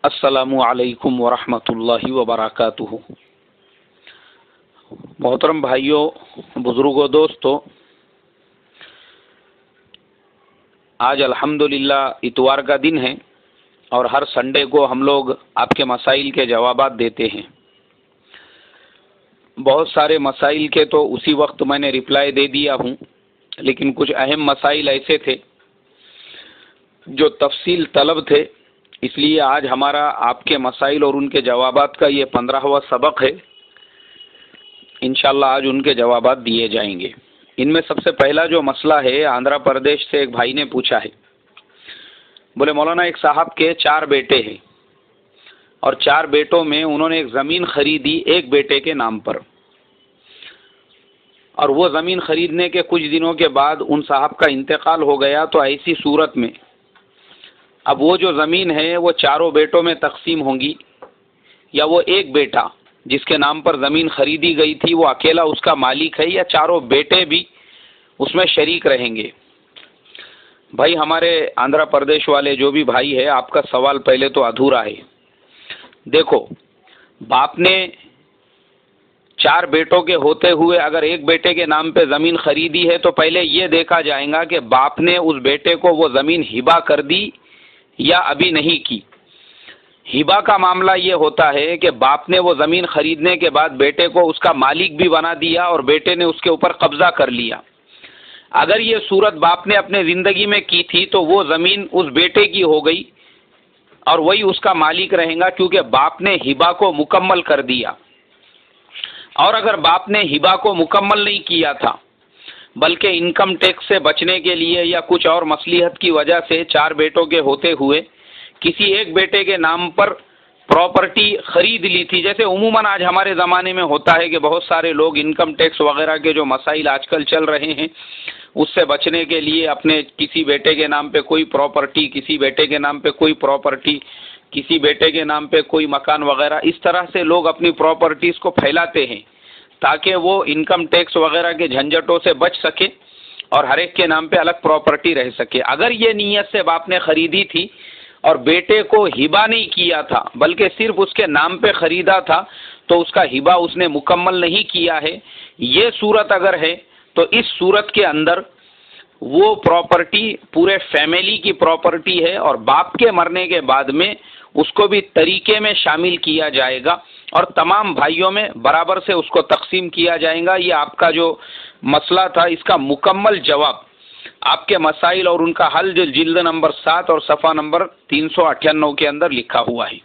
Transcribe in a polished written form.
السلام علیکم ورحمۃ اللہ وبرکاتہ۔ محترم بھائیوں، بزرگوں، دوستوں، آج الحمدللہ اتوار کا دن ہے اور ہر سنڈے کو ہم لوگ آپ کے مسائل کے جوابات دیتے ہیں۔ بہت سارے مسائل کے تو اسی وقت میں نے رپلائی دے دیا ہوں، لیکن کچھ اہم مسائل ایسے تھے جو تفصیل طلب تھے، اس لیے آج ہمارا آپ کے مسائل اور ان کے جوابات کا یہ 15واں سبق ہے۔ انشاءاللہ آج ان کے جوابات دیے جائیں گے۔ ان میں سب سے پہلا جو مسئلہ ہے، آندھرا پردیش سے ایک بھائی نے پوچھا ہے، بولے مولانا ایک صاحب کے 4 بیٹے ہیں اور 4 بیٹوں میں انہوں نے ایک زمین خریدی ایک بیٹے کے نام پر، اور وہ زمین خریدنے کے کچھ دنوں کے بعد ان صاحب کا انتقال ہو گیا، تو ایسی صورت میں اب وہ جو زمین ہے وہ 4 بیٹوں میں تقسیم ہوں گی، یا وہ ایک بیٹا جس کے نام پر زمین خریدی گئی تھی وہ اکیلا اس کا مالک ہے، یا 4 بیٹے بھی اس میں شریک رہیں گے؟ بھائی ہمارے آندھرا پردیش والے جو بھی بھائی ہے، آپ کا سوال پہلے تو ادھورا ہے۔ دیکھو، باپ نے 4 بیٹوں کے ہوتے ہوئے اگر ایک بیٹے کے نام پہ زمین خریدی ہے تو پہلے یہ دیکھا جائے گا کہ باپ نے اس بیٹے کو وہ زمین ہبہ کر دی یا ابھی نہیں کی۔ ہبہ کا معاملہ یہ ہوتا ہے کہ باپ نے وہ زمین خریدنے کے بعد بیٹے کو اس کا مالک بھی بنا دیا اور بیٹے نے اس کے اوپر قبضہ کر لیا۔ اگر یہ صورت باپ نے اپنے زندگی میں کی تھی تو وہ زمین اس بیٹے کی ہو گئی اور وہی اس کا مالک رہے گا، کیونکہ باپ نے ہبہ کو مکمل کر دیا۔ اور اگر باپ نے ہبہ کو مکمل نہیں کیا تھا، بلکہ انکم ٹیکس سے بچنے کے لیے یا کچھ اور مصلحت کی وجہ سے 4 بیٹوں کے ہوتے ہوئے کسی ایک بیٹے کے نام پر پراپرٹی خرید لی تھی، جیسے عموماً آج ہمارے زمانے میں ہوتا ہے کہ بہت سارے لوگ انکم ٹیکس وغیرہ کے جو مسائل آج کل چل رہے ہیں اس سے بچنے کے لیے اپنے کسی بیٹے کے نام پہ کوئی پراپرٹی، کسی بیٹے کے نام پہ کوئی پراپرٹی، کسی بیٹے کے نام پہ کوئی مکان وغیرہ، اس طرح سے لوگ اپنی پراپرٹیز کو پھیلاتے ہیں تاکہ وہ انکم ٹیکس وغیرہ کے جھنجھٹوں سے بچ سکے اور ہر ایک کے نام پہ الگ پراپرٹی رہ سکے۔ اگر یہ نیت سے باپ نے خریدی تھی اور بیٹے کو ہبہ نہیں کیا تھا بلکہ صرف اس کے نام پہ خریدا تھا، تو اس کا ہبہ اس نے مکمل نہیں کیا ہے۔ یہ صورت اگر ہے تو اس صورت کے اندر وہ پراپرٹی پورے فیملی کی پراپرٹی ہے اور باپ کے مرنے کے بعد میں اس کو بھی طریقے میں شامل کیا جائے گا اور تمام بھائیوں میں برابر سے اس کو تقسیم کیا جائے گا۔ یہ آپ کا جو مسئلہ تھا اس کا مکمل جواب آپ کے مسائل اور ان کا حل جو جلد نمبر 7 اور صفحہ نمبر 398 کے اندر لکھا ہوا ہے۔